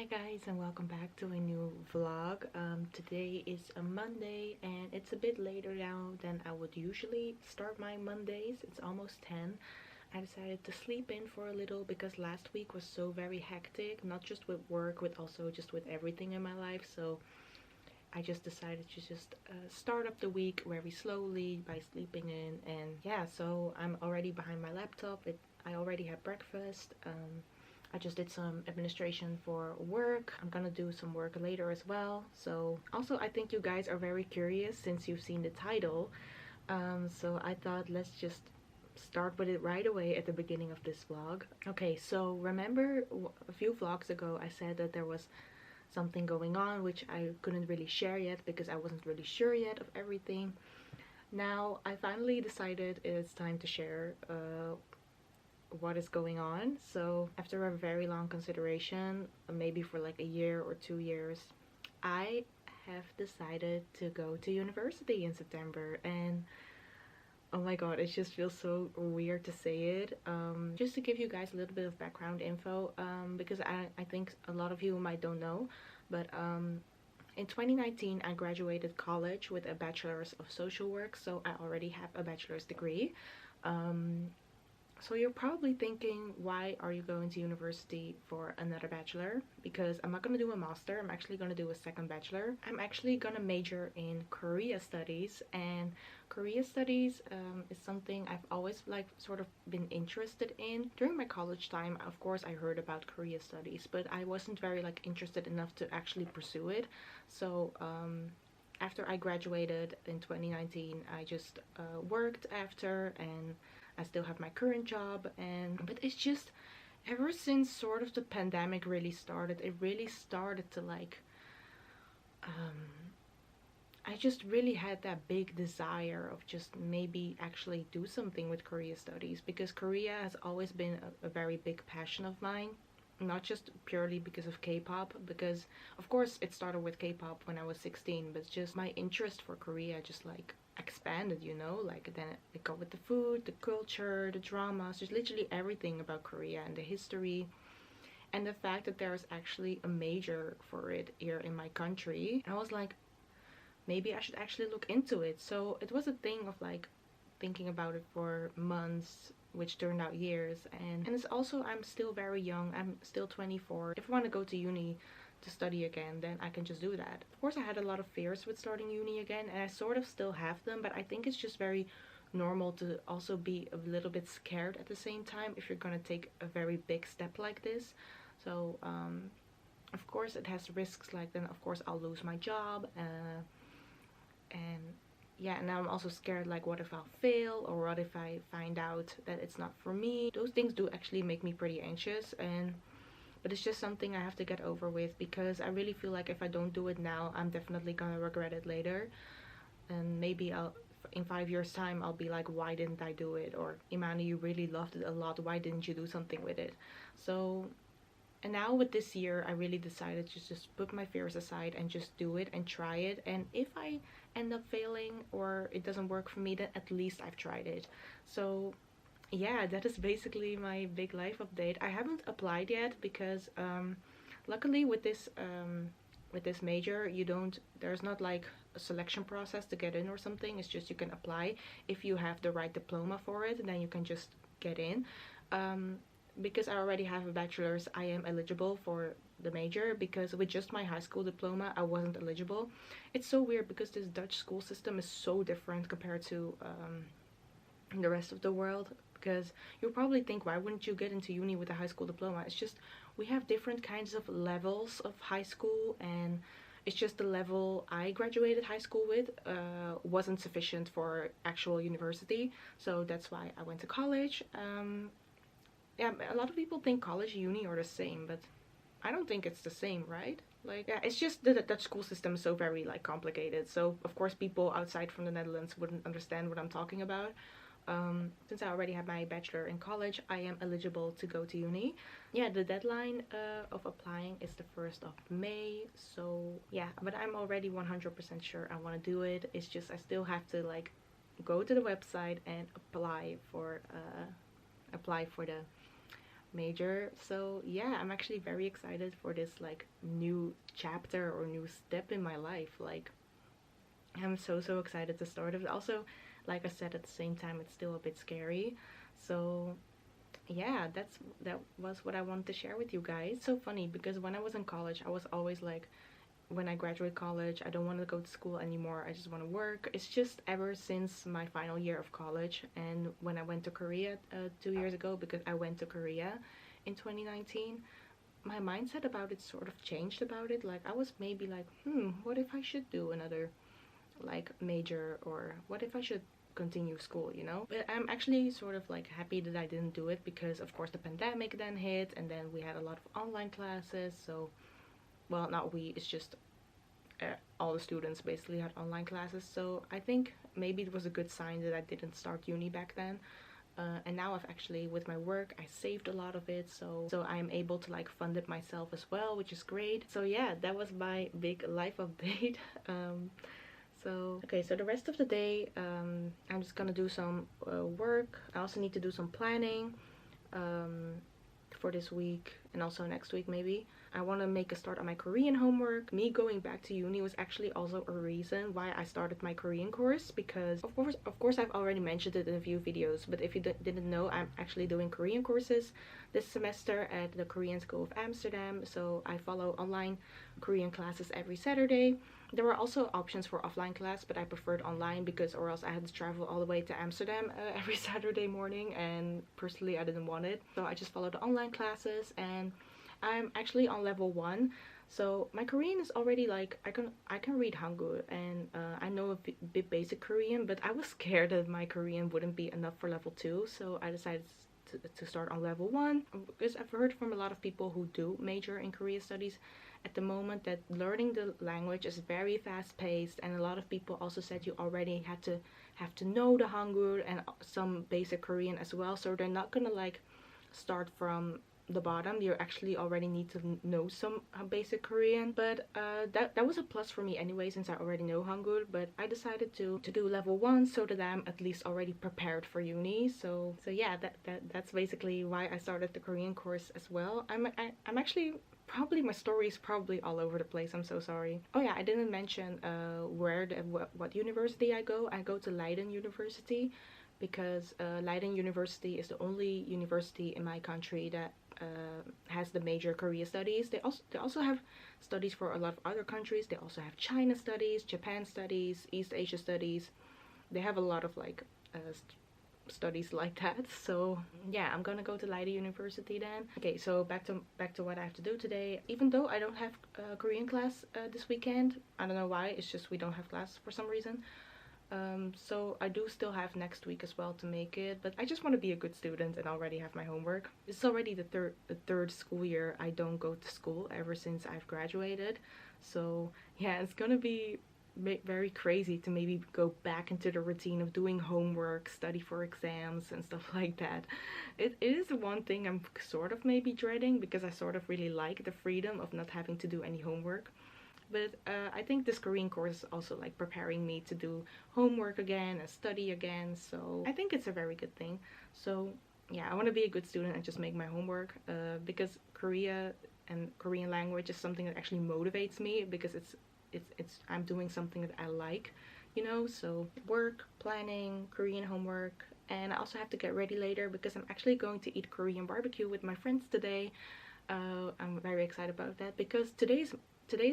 Hi guys, and welcome back to a new vlog. Today is a Monday and it's a bit later now than I would usually start my Mondays. It's almost 10. I decided to sleep in for a little because last week was so very hectic, not just with work but also just with everything in my life. So I just decided to just start up the week very slowly by sleeping in. And yeah, so I'm already behind my laptop. I already had breakfast. I just did some administration for work. I'm gonna do some work later as well. So also I think you guys are very curious since you've seen the title. So I thought let's just start with it right away at the beginning of this vlog. Okay, so remember a few vlogs ago I said that there was something going on which I couldn't really share yet because I wasn't really sure yet of everything. Now I finally decided it's time to share what is going on. So after a very long consideration, maybe for like a year or 2 years, I have decided to go to university in September. And oh my god, it just feels so weird to say it. Just to give you guys a little bit of background info, because I think a lot of you might don't know, but in 2019 I graduated college with a bachelor's of social work, so I already have a bachelor's degree. So you're probably thinking, why are you going to university for another bachelor? Because I'm not going to do a master, I'm actually going to do a second bachelor. I'm actually going to major in Korea studies, and Korea studies is something I've always like sort of been interested in. During my college time, of course, I heard about Korea studies, but I wasn't very like interested enough to actually pursue it. So after I graduated in 2019, I just worked after, and I still have my current job. But it's just ever since sort of the pandemic really started, it really started to like I just really had that big desire of just maybe actually do something with Korea studies, because Korea has always been a very big passion of mine. Not just purely because of K-pop, because of course it started with K-pop when I was 16, but just my interest for Korea just like expanded, you know, like then it got with the food, the culture, the dramas, just literally everything about Korea and the history. And the fact that there's actually a major for it here in my country, I was like, maybe I should actually look into it. So it was a thing of like thinking about it for months, which turned out years. And it's also, I'm still very young, I'm still 24. If I want to go to uni to study again, then I can just do that. Of course I had a lot of fears with starting uni again, and I sort of still have them, but I think it's just very normal to also be a little bit scared at the same time if you're gonna take a very big step like this. So of course it has risks, like then of course I'll lose my job, and yeah, and now I'm also scared, like what if I'll fail, or what if I find out that it's not for me. Those things do actually make me pretty anxious, but it's just something I have to get over with, because I really feel like if I don't do it now, I'm definitely gonna regret it later. And maybe in 5 years time I'll be like, why didn't I do it? Or Imani, you really loved it a lot, why didn't you do something with it? So, and now with this year I really decided to just put my fears aside and just do it and try it. And if I end up failing or it doesn't work for me, then at least I've tried it. So yeah, that is basically my big life update. I haven't applied yet because luckily with this major, there's not like a selection process to get in or something. It's just you can apply. If you have the right diploma for it, then you can just get in. Because I already have a bachelor's, I am eligible for the major, because with just my high school diploma I wasn't eligible. It's so weird because this Dutch school system is so different compared to the rest of the world. Because you'll probably think, why wouldn't you get into uni with a high school diploma? It's just we have different kinds of levels of high school, and it's just the level I graduated high school with wasn't sufficient for actual university, so that's why I went to college. Yeah, a lot of people think college and uni are the same, but I don't think it's the same, right? Like, yeah, it's just the Dutch school system is so very like complicated. So of course people outside from the Netherlands wouldn't understand what I'm talking about. Since I already have my bachelor in college, I am eligible to go to uni. Yeah, the deadline of applying is the 1st of May. So yeah, but I'm already 100% sure I want to do it. It's just I still have to like go to the website and apply for the major. So yeah, I'm actually very excited for this like new chapter or new step in my life. Like I'm so excited to start it. Also, like I said, at the same time, it's still a bit scary. So yeah, that was what I wanted to share with you guys. So funny because when I was in college, I was always like, when I graduate college, I don't want to go to school anymore. I just want to work. It's just ever since my final year of college and when I went to Korea 2 years ago, because I went to Korea in 2019, my mindset about it sort of changed about it. Like I was maybe like, what if I should do another like major, or what if I should continue school, you know? But I'm actually sort of like happy that I didn't do it because of course the pandemic then hit and then we had a lot of online classes. So well, not we, it's just all the students basically had online classes. So I think maybe it was a good sign that I didn't start uni back then. And now I've actually, with my work, I saved a lot of it, so I'm able to like fund it myself as well, which is great. So yeah, that was my big life update. So okay, so the rest of the day, I'm just gonna do some work. I also need to do some planning um, for this week and also next week maybe. I want to make a start on my Korean homework. Me going back to uni was actually also a reason why I started my Korean course, because of course I've already mentioned it in a few videos, but if you didn't know, I'm actually doing Korean courses this semester at the Korean School of Amsterdam. So I follow online Korean classes every Saturday. There were also options for offline class, but I preferred online because or else I had to travel all the way to Amsterdam every Saturday morning, and personally I didn't want it. So I just followed the online classes, and I'm actually on level 1. So my Korean is already like, I can read Hangul, and I know a bit basic Korean, but I was scared that my Korean wouldn't be enough for level 2, so I decided to start on level 1, because I've heard from a lot of people who do major in Korea studies at the moment that learning the language is very fast paced, and a lot of people also said you already have to know the Hangul and some basic Korean as well, so they're not gonna like start from the bottom. You actually already need to know some basic Korean, but that was a plus for me anyway, since I already know Hangul. But I decided to do level 1 so that I'm at least already prepared for uni. So yeah, that's basically why I started the Korean course as well. I'm actually, probably my story is probably all over the place. I'm so sorry. Oh yeah, I didn't mention what university I go. I go to Leiden University, because Leiden University is the only university in my country that has the major Korea studies. They also have studies for a lot of other countries. They also have China studies, Japan studies, East Asia studies. They have a lot of like studies like that. So yeah, I'm gonna go to Leiden University then. Okay, so back to what I have to do today. Even though I don't have a Korean class this weekend, I don't know why. It's just we don't have class for some reason. So I do still have next week as well to make it, but I just want to be a good student and already have my homework. It's already the third school year I don't go to school ever since I've graduated. So yeah, it's gonna be very crazy to maybe go back into the routine of doing homework, study for exams and stuff like that. It is one thing I'm sort of maybe dreading, because I sort of really like the freedom of not having to do any homework. But I think this Korean course is also like preparing me to do homework again and study again. So I think it's a very good thing. So yeah, I want to be a good student and just make my homework, because Korea and Korean language is something that actually motivates me, because it's I'm doing something that I like, you know. So work, planning, Korean homework, and I also have to get ready later because I'm actually going to eat Korean barbecue with my friends today. I'm very excited about that because today's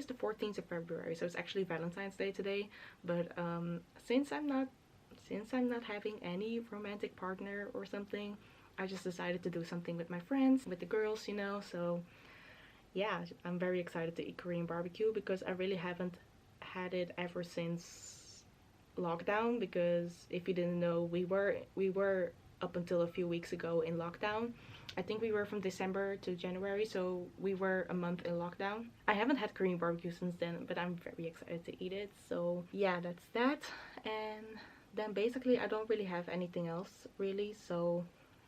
the 14th of February, so it's actually Valentine's Day today. But since I'm not having any romantic partner or something, I just decided to do something with my friends, with the girls, you know. So yeah, I'm very excited to eat Korean barbecue because I really haven't had it ever since lockdown. Because if you didn't know, we were up until a few weeks ago in lockdown. I think we were from December to January, so we were a month in lockdown. I haven't had Korean barbecue since then, but I'm very excited to eat it. So yeah, that's that. And then basically I don't really have anything else really. So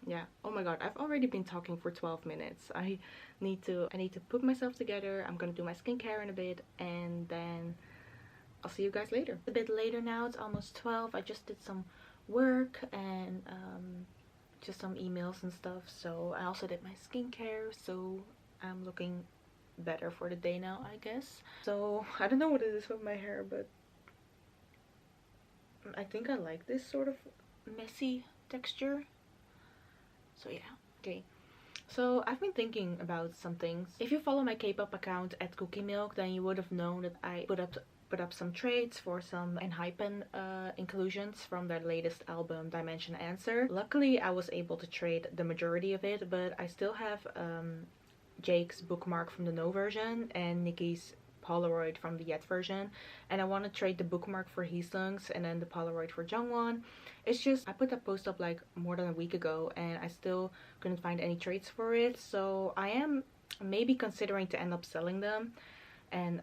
yeah. Oh my god, I've already been talking for 12 minutes. I need to put myself together. I'm gonna do my skincare in a bit, and then I'll see you guys later. A bit later now, it's almost 12. I just did some work and just some emails and stuff. So I also did my skincare, so I'm looking better for the day now, I guess. So I don't know what it is with my hair, but I think I like this sort of messy texture. So yeah, okay. So I've been thinking about some things. If you follow my K-pop account at Cookie Milk, then you would have known that I put up some trades for some Enhypen inclusions from their latest album Dimension Answer. Luckily I was able to trade the majority of it, but I still have Jake's bookmark from the No version and Nikki's Polaroid from the Yet version, and I want to trade the bookmark for Heesung's and then the Polaroid for Jungwon. It's just I put that post up like more than a week ago and I still couldn't find any trades for it, so I am maybe considering to end up selling them and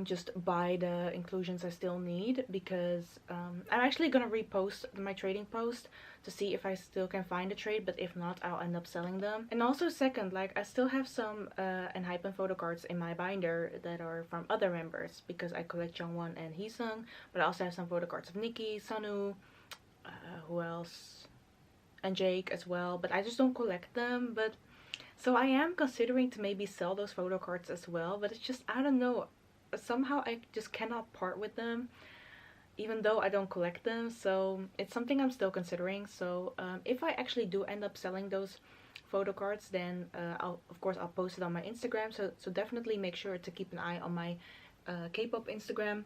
just buy the inclusions I still need, because I'm actually gonna repost my trading post to see if I still can find a trade, but if not I'll end up selling them. And also second, like I still have some Enhypen photo cards in my binder that are from other members, because I collect Jungwon and Heesung, but I also have some photo cards of Nikki, Sunu, who else, and Jake as well, but I just don't collect them. But so I am considering to maybe sell those photo cards as well, but it's just, I don't know, somehow I just cannot part with them even though I don't collect them, so it's something I'm still considering. So if I actually do end up selling those photo cards, then of course I'll post it on my Instagram, so definitely make sure to keep an eye on my K-pop Instagram.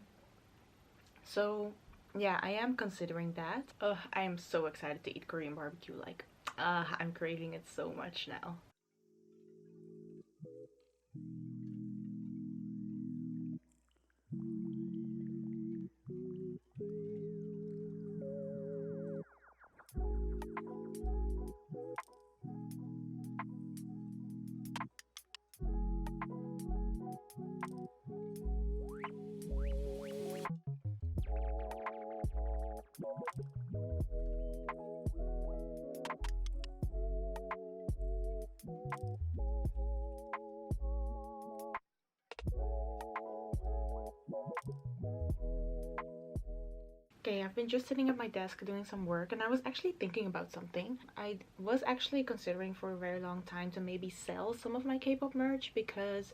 So yeah, I am considering that. I am so excited to eat Korean barbecue, like I'm craving it so much now. Okay, I've been just sitting at my desk doing some work, and I was actually thinking about something. I was actually considering for a very long time to maybe sell some of my K-pop merch, because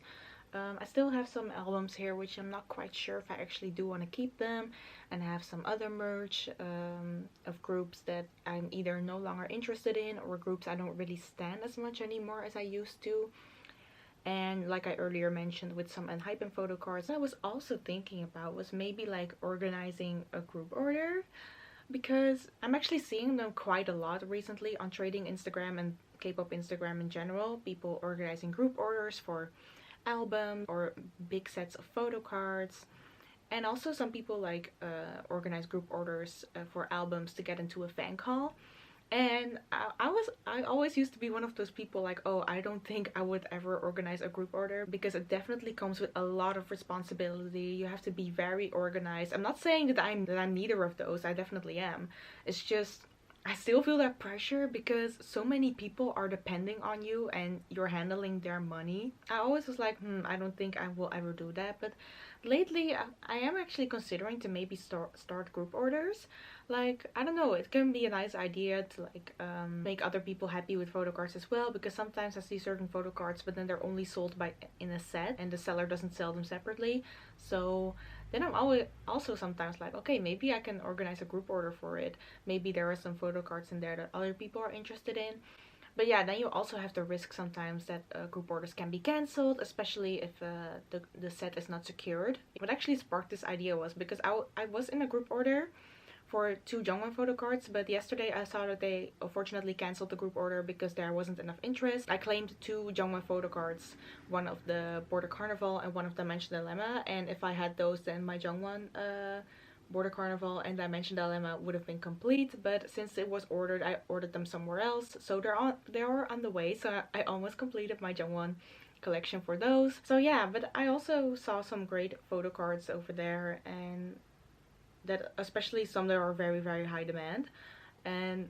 I still have some albums here which I'm not quite sure if I actually do want to keep them, and I have some other merch of groups that I'm either no longer interested in, or groups I don't really stand as much anymore as I used to. And like I earlier mentioned with some Enhypen photo cards, I was also thinking about was maybe like organizing a group order, because I'm actually seeing them quite a lot recently on trading Instagram and K-pop Instagram in general. People organizing group orders for albums or big sets of photo cards, and also some people like organize group orders for albums to get into a fan call. And I always used to be one of those people like, oh, I don't think I would ever organize a group order, because it definitely comes with a lot of responsibility. You have to be very organized. I'm not saying that I'm neither of those. I definitely am. It's just I still feel that pressure because so many people are depending on you and you're handling their money. I always was like, I don't think I will ever do that. But lately, I am actually considering to maybe start group orders. Like, I don't know, it can be a nice idea to like make other people happy with photo cards as well, because sometimes I see certain photo cards but then they're only sold by in a set and the seller doesn't sell them separately. So then I'm always also sometimes like, okay, maybe I can organize a group order for it. Maybe there are some photo cards in there that other people are interested in. But yeah, then you also have the risk sometimes that group orders can be cancelled, especially if the set is not secured. What actually sparked this idea was because I was in a group order for two Jungwon photo cards, but yesterday I saw that they unfortunately cancelled the group order because there wasn't enough interest. I claimed two Jungwon photo cards, one of the Border Carnival and one of Dimension Dilemma, and if I had those, then my Jungwon Border Carnival and Dimension Dilemma would have been complete. But since it was ordered, I ordered them somewhere else, so they are on the way. So I almost completed my Jungwon collection for those. So yeah, but I also saw some great photo cards over there, and that especially some that are very very high demand. And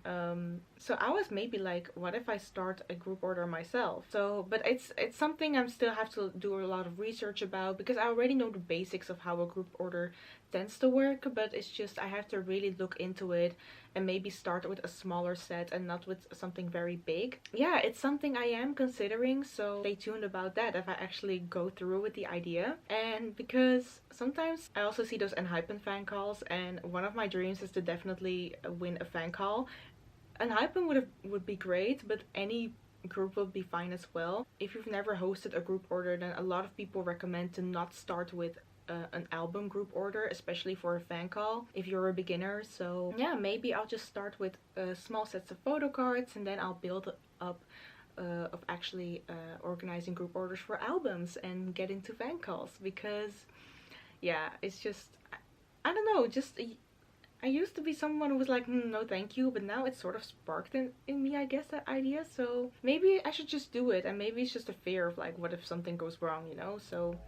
so I was maybe like, what if I start a group order myself? So but it's something I'm still have to do a lot of research about, because I already know the basics of how a group order tends to work, but it's just I have to really look into it and maybe start with a smaller set and not with something very big. Yeah, it's something I am considering, so stay tuned about that if I actually go through with the idea. And because sometimes I also see those Enhypen fan calls, and one of my dreams is to definitely win a fan call. Enhypen would be great, but any group will be fine as well. If you've never hosted a group order, then a lot of people recommend to not start with an album group order, especially for a fan call if you're a beginner. So yeah, maybe I'll just start with small sets of photo cards, and then I'll build up of actually organizing group orders for albums and get into fan calls. Because yeah, it's just, I don't know, just I used to be someone who was like, no thank you, but now it's sort of sparked in me, I guess, that idea. So maybe I should just do it, and maybe it's just a fear of like, what if something goes wrong, you know? So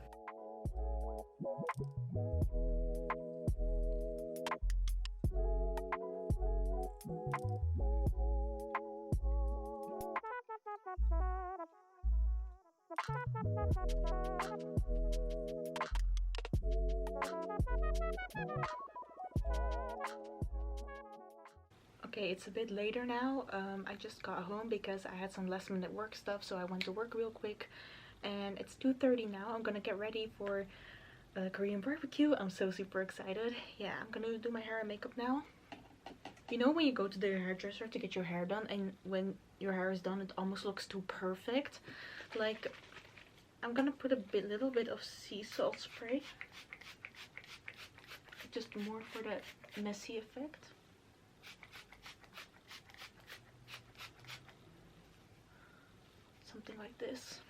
okay, it's a bit later now. I just got home because I had some last minute work stuff, so I went to work real quick, and it's 2:30 now. I'm gonna get ready for a Korean barbecue. I'm so super excited. Yeah, I'm gonna do my hair and makeup now. You know when you go to the hairdresser to get your hair done, and when your hair is done it almost looks too perfect? Like, I'm gonna put a little bit of sea salt spray, just more for that messy effect. Something like this.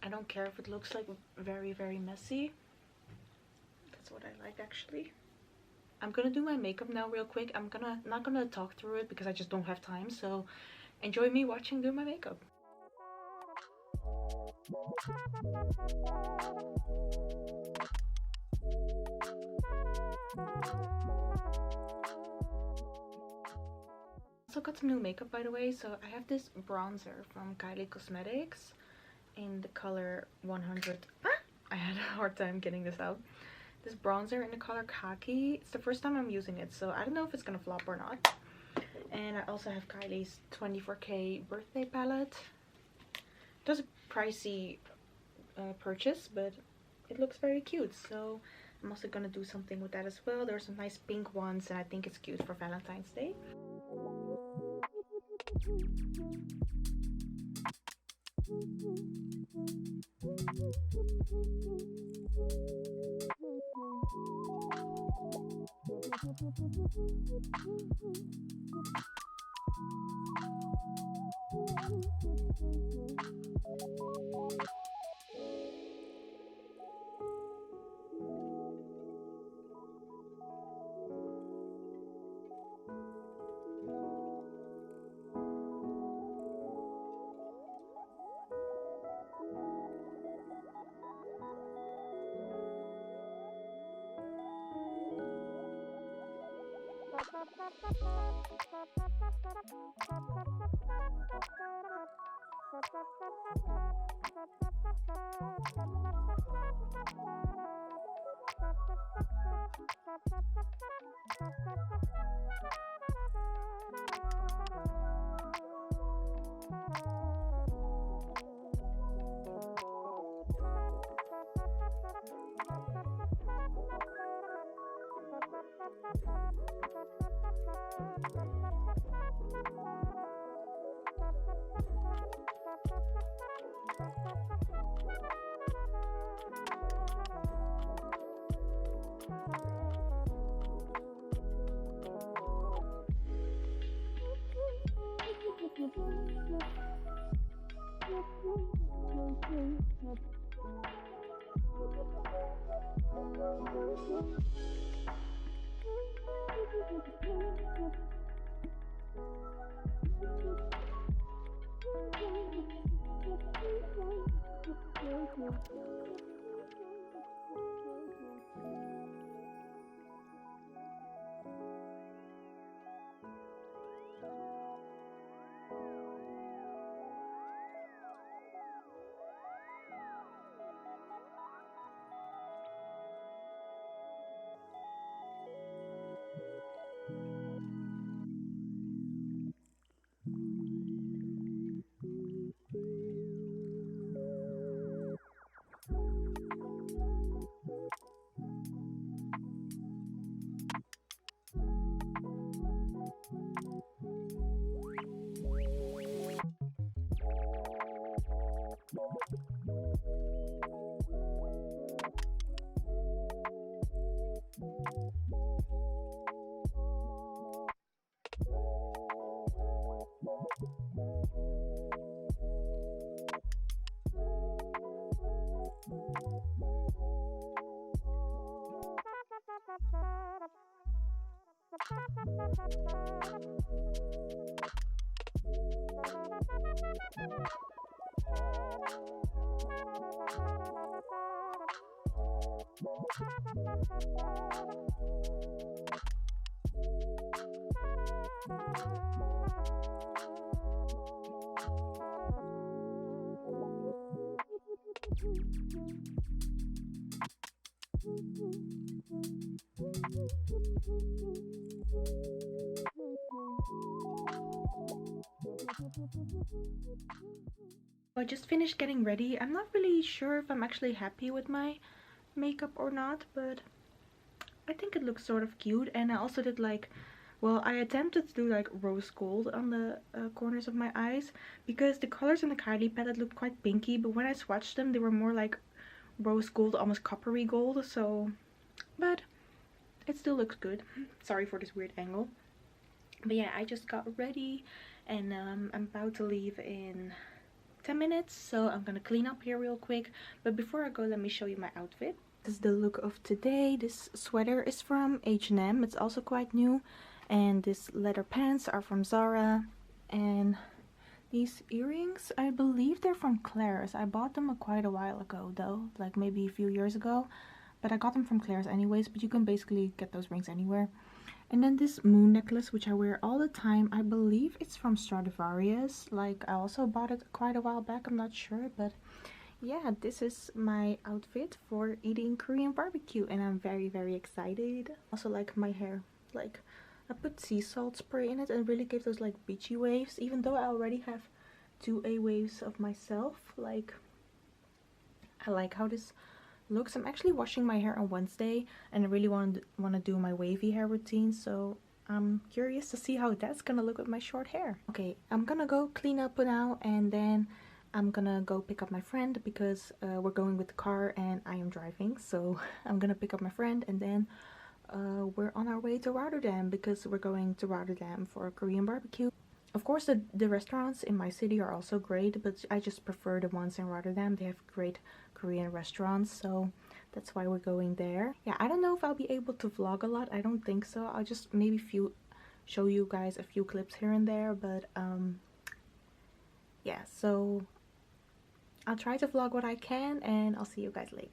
I don't care if it looks like very, very messy. That's what I like, actually. I'm gonna do my makeup now real quick. I'm not gonna talk through it because I just don't have time, so enjoy me watching do my makeup. Also got some new makeup, by the way. So I have this bronzer from Kylie Cosmetics in the color 100. I had a hard time getting this out. This bronzer in the color khaki. It's the first time I'm using it, so I don't know if it's gonna flop or not. And I also have Kylie's 24K birthday palette. It was a pricey purchase, but it looks very cute, so I'm also gonna do something with that as well. There's some nice pink ones, and I think it's cute for Valentine's Day. I just finished getting ready. I'm not really sure if I'm actually happy with my makeup or not, but I think it looks sort of cute. And I also did like, well, I attempted to do like rose gold on the corners of my eyes because the colors in the Kylie palette looked quite pinky, but when I swatched them they were more like rose gold, almost coppery gold. So, but it still looks good. Sorry for this weird angle. But yeah, I just got ready and I'm about to leave in 10 minutes, so I'm gonna clean up here real quick. But before I go, let me show you my outfit. This is the look of today. This sweater is from H&M. It's also quite new. And these leather pants are from Zara. And these earrings, I believe they're from Claire's. I bought them quite a while ago though, like maybe a few years ago. But I got them from Claire's anyways, but you can basically get those rings anywhere. And then this moon necklace, which I wear all the time. I believe it's from Stradivarius. Like, I also bought it quite a while back, I'm not sure. But yeah, this is my outfit for eating Korean barbecue. And I'm very, very excited. Also, like my hair, like I put sea salt spray in it and really gave those like beachy waves. Even though I already have 2A waves of myself. Like, I like how this looks. I'm actually washing my hair on Wednesday and I really want to do my wavy hair routine, so I'm curious to see how that's gonna look with my short hair. Okay, I'm gonna go clean up now and then I'm gonna go pick up my friend because we're going with the car and I am driving, so I'm gonna pick up my friend and then we're on our way to Rotterdam because we're going to Rotterdam for a Korean barbecue. Of course, the restaurants in my city are also great, but I just prefer the ones in Rotterdam. They have great Korean restaurants, so that's why we're going there. Yeah, I don't know if I'll be able to vlog a lot. I don't think so. I'll just maybe show you guys a few clips here and there, but yeah, so I'll try to vlog what I can and I'll see you guys later.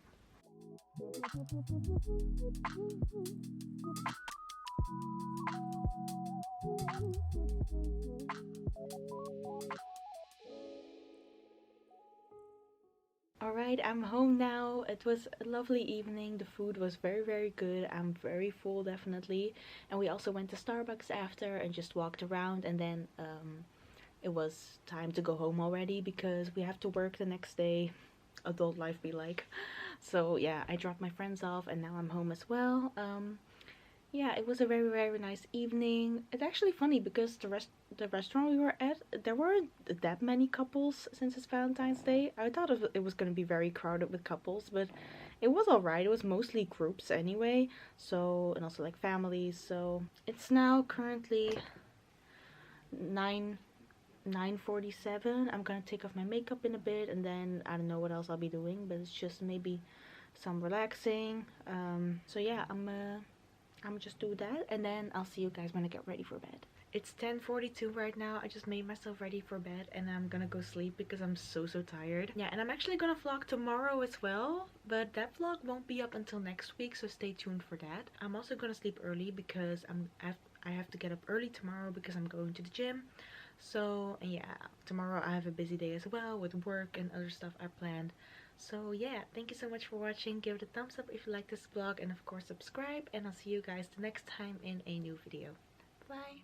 Alright, I'm home now. It was a lovely evening. The food was very, very good. I'm very full, definitely. And we also went to Starbucks after and just walked around. And then it was time to go home already because we have to work the next day. Adult life be like. So yeah, I dropped my friends off and now I'm home as well. Yeah, it was a very, very nice evening. It's actually funny because the restaurant we were at, there weren't that many couples since it's Valentine's Day. I thought it was going to be very crowded with couples, but it was alright. It was mostly groups anyway, so, and also like families. So it's now currently 9:47. I'm gonna take off my makeup in a bit and then I don't know what else I'll be doing, but it's just maybe some relaxing. So yeah, I'm just do that and then I'll see you guys when I get ready for bed. It's 10:42 right now. I just made myself ready for bed and I'm gonna go sleep because I'm so tired. Yeah, and I'm actually gonna vlog tomorrow as well, but that vlog won't be up until next week, so stay tuned for that. I'm also gonna sleep early because I have to get up early tomorrow because I'm going to the gym. So yeah, tomorrow I have a busy day as well with work and other stuff I planned. So yeah, thank you so much for watching. Give it a thumbs up if you like this vlog and of course subscribe, and I'll see you guys the next time in a new video. Bye!